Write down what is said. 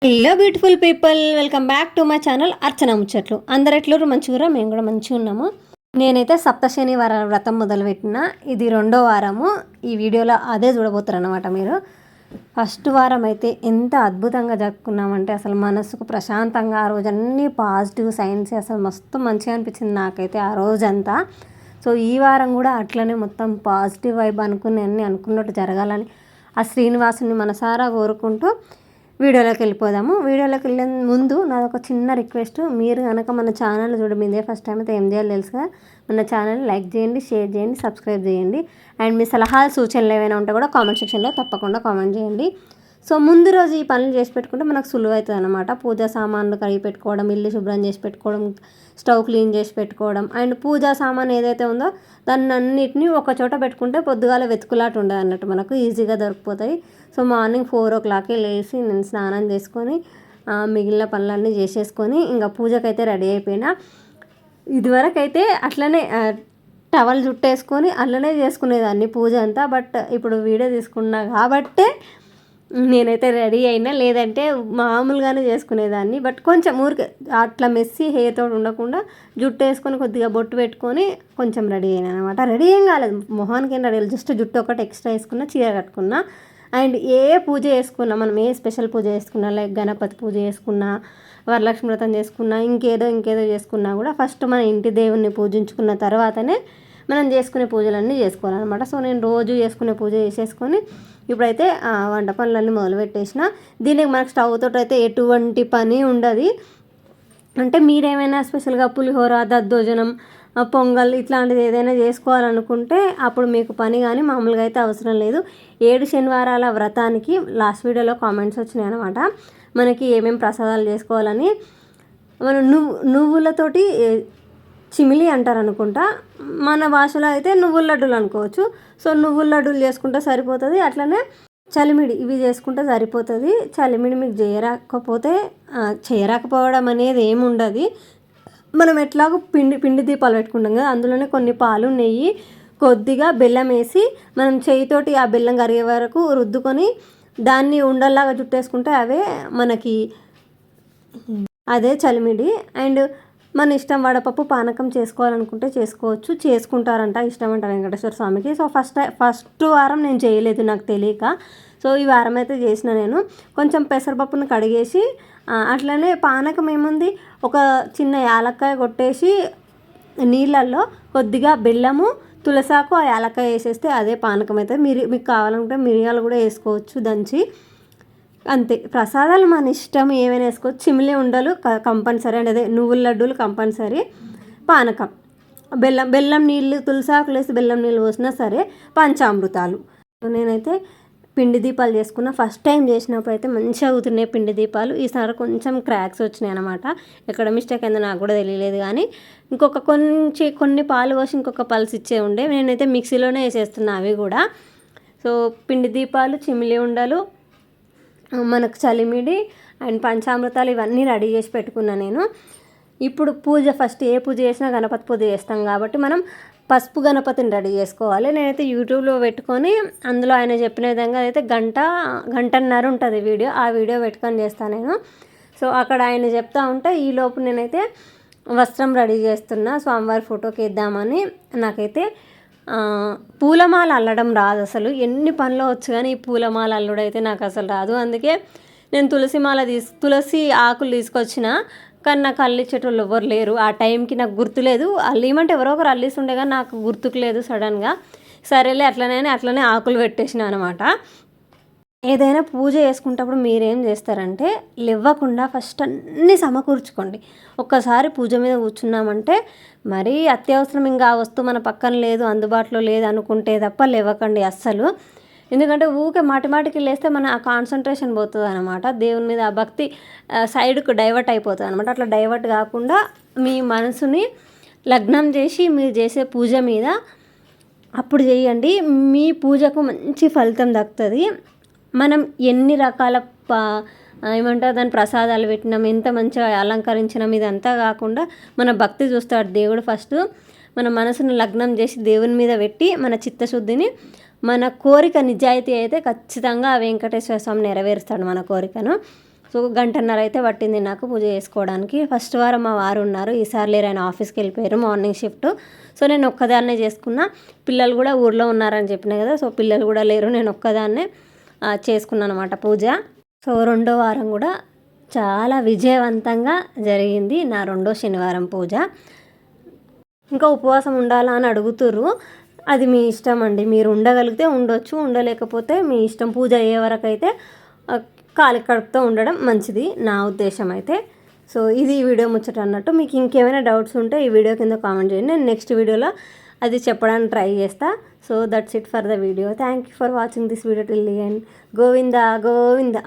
Hello beautiful people, welcome back to my channel Archana ముచ్చట్లు. అందరు ఎట్లూరు మంచిగా, మేము కూడా మంచిగా ఉన్నాము. నేనైతే సప్తశని వ్రతం మొదలుపెట్టిన, ఇది 2వ వారము. ఈ వీడియోలో అదే చూడబోతారు అనమాట మీరు. ఫస్ట్ వారం అయితే ఎంత అద్భుతంగా జరుపుకున్నామంటే అసలు మనసుకు ప్రశాంతంగా, ఆ రోజు అన్నీ పాజిటివ్ సైన్స్ అసలు మస్తు మంచిగా అనిపించింది నాకైతే ఆ రోజంతా. సో ఈ వారం కూడా అట్లనే మొత్తం పాజిటివ్ వైబ్ అనుకుని అన్నీ అనుకున్నట్టు జరగాలని ఆ శ్రీనివాసుని మనసారా కోరుకుంటూ వీడియోలోకి వెళ్ళిపోదాము. వీడియోలోకి వెళ్ళే ముందు నాది ఒక చిన్న రిక్వెస్ట్. మీరు కనుక మన ఛానల్ మీదే ఫస్ట్ టైం అయితే ఏం చేయాలి తెలుసుగా, మన ఛానల్ లైక్ చేయండి, షేర్ చేయండి, సబ్స్క్రైబ్ చేయండి. అండ్ మీ సలహాలు సూచనలు ఏమైనా ఉంటే కూడా కామెంట్ సెక్షన్లో తప్పకుండా కామెంట్ చేయండి. సో ముందు రోజు ఈ పనులు చేసి పెట్టుకుంటే మనకు సులువు అవుతుంది అనమాట. పూజా సామాన్లు కడిగి పెట్టుకోవడం, ఇల్లు శుభ్రం చేసి పెట్టుకోవడం, స్టవ్ క్లీన్ చేసి పెట్టుకోవడం, అండ్ పూజా సామాన్ ఏదైతే ఉందో దాన్ని అన్నిటినీ ఒక చోట పెట్టుకుంటే పొద్దుగాల వెతుకులాట ఉండదు అన్నట్టు, మనకు ఈజీగా దొరికిపోతాయి. సో మార్నింగ్ 4 o'clockకే లేచి నేను స్నానం చేసుకొని మిగిలిన పనులన్నీ చేసేసుకొని ఇంకా పూజకైతే రెడీ అయిపోయినా. ఇదివరకు అయితే అట్లనే టవల్ చుట్టేసుకొని అట్లనే చేసుకునేదాన్ని పూజ అంతా. బట్ ఇప్పుడు వీడియో తీసుకున్నా కాబట్టే నేనైతే రెడీ అయినా, లేదంటే మామూలుగానే చేసుకునేదాన్ని. బట్ కొంచెం ఊరికే అట్లా మెస్సీ హెయిర్ తోటి ఉండకుండా జుట్టు వేసుకొని కొద్దిగా బొట్టు పెట్టుకొని కొంచెం రెడీ అయినా అనమాట. రెడీ ఏం కాలేదు, మొహానికి ఏం రెడీ అయ్యాలి, జస్ట్ జుట్టు ఒకటి ఎక్స్ట్రా వేసుకున్నా, చీర కట్టుకున్నా. అండ్ ఏ పూజ చేసుకున్నా, మనం ఏ స్పెషల్ పూజ చేసుకున్నా, లైక్ గణపతి పూజ చేసుకున్నా, వరలక్ష్మి వ్రతం చేసుకున్నా, ఇంకేదో చేసుకున్నా కూడా ఫస్ట్ మన ఇంటి దేవుణ్ణి పూజించుకున్న తర్వాతనే మనం చేసుకునే పూజలన్నీ చేసుకోవాలన్నమాట. సో నేను రోజు చేసుకునే పూజ చేసేసుకొని ఇప్పుడైతే వంట పనులన్నీ మొదలుపెట్టేసిన. దీనికి మనకు స్టవ్ తోటి అయితే ఎటువంటి పని ఉండదు. అంటే మీరేమైనా స్పెషల్గా పులిహోర, దద్దోజనం, పొంగల్ ఇట్లాంటిది ఏదైనా చేసుకోవాలనుకుంటే అప్పుడు మీకు పని కానీ మామూలుగా అయితే అవసరం లేదు. 7 శనివారాల వ్రతానికి లాస్ట్ వీడియోలో కామెంట్స్ వచ్చినాయి అనమాట, మనకి ఏమేమి ప్రసాదాలు చేసుకోవాలని. మనం నువ్వులతోటి చిమిలి అంటారు అనుకుంటా, మన భాషలో అయితే నువ్వుల లడ్డూలు అనుకోవచ్చు. సో నువ్వుల లడ్డూలు చేసుకుంటే సరిపోతుంది. అట్లనే చలిమిడి ఇవి చేసుకుంటే సరిపోతుంది. చలిమిడి మీకు చేయరాకపోవడం అనేది ఏముండదు. మనం ఎట్లాగో పిండి దీపాలు పెట్టుకుంటాం కదా, అందులోనే కొన్ని పాలు, నెయ్యి, కొద్దిగా బెల్లం వేసి మనం చేయితోటి ఆ బెల్లం కరిగే వరకు రుద్దుకొని దాన్ని ఉండల్లాగా చుట్టేసుకుంటే అదే చలిమిడి. అండ్ మన ఇష్టం, వడపప్పు పానకం చేసుకోవాలనుకుంటే చేసుకోవచ్చు, చేసుకుంటారంట, ఇష్టం అంట వెంకటేశ్వర స్వామికి. సో ఫస్ట్ వారం నేను చేయలేదు నాకు తెలియక. సో ఈ వారం అయితే చేసిన. నేను కొంచెం పెసరపప్పును కడిగేసి అట్లనే పానకం ఏముంది, ఒక చిన్న యాలక్కాయ కొట్టేసి నీళ్ళల్లో కొద్దిగా బెల్లము, తులసాకు, ఆ యాలక్కాయ వేసేస్తే అదే పానకం అయితే. మీకు కావాలంటే మిరియాలు కూడా వేసుకోవచ్చు దంచి. అంతే, ప్రసాదాలు మన ఇష్టం, ఏమైనా వేసుకోవచ్చు. చిమిలి ఉండలు కంపల్సరీ, అంటే అదే నువ్వుల లడ్డూలు కంపల్సరీ, పానకం, బెల్లం నీళ్ళు, తులసాకులు వేసి బెల్లం నీళ్ళు పోసినా సరే, పంచామృతాలు. నేనైతే పిండి దీపాలు చేసుకున్నా. ఫస్ట్ టైం చేసినప్పుడు అయితే మంచిగా అవుతున్నాయి పిండి దీపాలు. ఈసారి కొంచెం క్రాక్స్ వచ్చినాయి అనమాట, ఎక్కడ మిస్టేక్ అయిందో నాకు కూడా తెలియలేదు. కానీ కొన్ని పాలు పోసి ఇంకొక పల్స్ ఇచ్చే ఉండే, నేనైతే మిక్సీలోనే వేసేస్తున్నా అవి కూడా. సో పిండి దీపాలు, చిమిలి ఉండలు, మనకు చలిమిడి అండ్ పంచామృతాలు ఇవన్నీ రెడీ చేసి పెట్టుకున్నా నేను. ఇప్పుడు పూజ, ఫస్ట్ ఏ పూజ చేసినా గణపతి పూజ చేస్తాం కాబట్టి మనం పసుపు గణపతిని రెడీ చేసుకోవాలి. నేనైతే యూట్యూబ్లో పెట్టుకొని అందులో ఆయన చెప్పిన విధంగా అయితే గంటన్నర ఉంటుంది వీడియో, ఆ వీడియో పెట్టుకొని చేస్తాను నేను. సో అక్కడ ఆయన చెప్తా ఉంటే ఈలోపు నేనైతే వస్త్రం రెడీ చేస్తున్నా, స్వామివారి ఫోటోకి వేద్దామని. నాకైతే పూలమాల అల్లడం రాదు అసలు, ఎన్ని పనులు వచ్చు కానీ ఈ పూలమాల అల్లుడైతే నాకు అసలు రాదు. అందుకే నేను తులసి ఆకులు తీసుకొచ్చిన, కానీ నాకు అల్లిచ్చేటోళ్ళు ఎవరు లేరు ఆ టైంకి, నాకు గుర్తులేదు. అల్లిమంటే ఎవరో ఒకరు అల్లిస్తుండే కానీ నాకు గుర్తుకు లేదు సడన్గా. సరేలే అట్లనే ఆకులు పెట్టేసిన అనమాట. ఏదైనా పూజ చేసుకునేటప్పుడు మీరేం చేస్తారంటే లేవ్వకుండా ఫస్ట్ అన్నీ సమకూర్చుకోండి. ఒక్కసారి పూజ మీద కూర్చున్నామంటే మరీ అత్యవసరం ఇంకా ఆ వస్తువు మన పక్కన లేదు, అందుబాటులో లేదు అనుకుంటే తప్ప లేవకండి అస్సలు. ఎందుకంటే ఊకే మాటికి లేస్తే మన ఆ కాన్సన్ట్రేషన్ పోతుంది అనమాట, దేవుని మీద ఆ భక్తి సైడ్కు డైవర్ట్ అయిపోతుంది అనమాట. అట్లా డైవర్ట్ కాకుండా మీ మనసుని లగ్నం చేసి మీరు చేసే పూజ మీద అప్పుడు చేయండి. మీ పూజకు మంచి ఫలితం దక్కుతుంది. మనం ఎన్ని రకాల ఏమంటారు దాని ప్రసాదాలు పెట్టినాం, ఎంత మంచిగా అలంకరించినాం, ఇదంతా కాకుండా మన భక్తి చూస్తాడు దేవుడు. ఫస్ట్ మన మనసును లగ్నం చేసి దేవుని మీద పెట్టి మన చిత్తశుద్ధిని, మన కోరిక నిజాయితీ అయితే ఖచ్చితంగా వెంకటేశ్వర స్వామి నెరవేరుస్తాడు మన కోరికను. సో గంటన్నర అయితే పట్టింది నాకు పూజ చేసుకోవడానికి. ఫస్ట్ వారం మా వారు ఉన్నారు, ఈసారి లేరు, ఆయన ఆఫీస్కి వెళ్ళిపోయారు మార్నింగ్ షిఫ్ట్. సో నేను ఒక్కదాన్నే చేసుకున్నా. పిల్లలు కూడా ఊర్లో ఉన్నారని చెప్పిన కదా, సో పిల్లలు కూడా లేరు, నేను ఒక్కదాన్నే చేసుకున్నాను అనమాట పూజ. సో రెండో వారం కూడా చాలా విజయవంతంగా జరిగింది నా రెండో శనివారం పూజ. ఇంకా ఉపవాసం ఉండాలా అని అడుగుతుర్రు, అది మీ ఇష్టం అండి. మీరు ఉండగలిగితే ఉండొచ్చు, ఉండలేకపోతే మీ ఇష్టం. పూజ అయ్యే వరకు అయితే కాలి కడుపుతో ఉండడం మంచిది నా ఉద్దేశం అయితే. సో ఇది ఈ వీడియో ముచ్చట అన్నట్టు. మీకు ఇంకేమైనా డౌట్స్ ఉంటే ఈ వీడియో కింద కామెంట్ చేయండి, నేను నెక్స్ట్ వీడియోలో అది చెప్పడానికి ట్రై చేస్తా. So that's it for the video. Thank you for watching this video till the end. Govinda Govinda.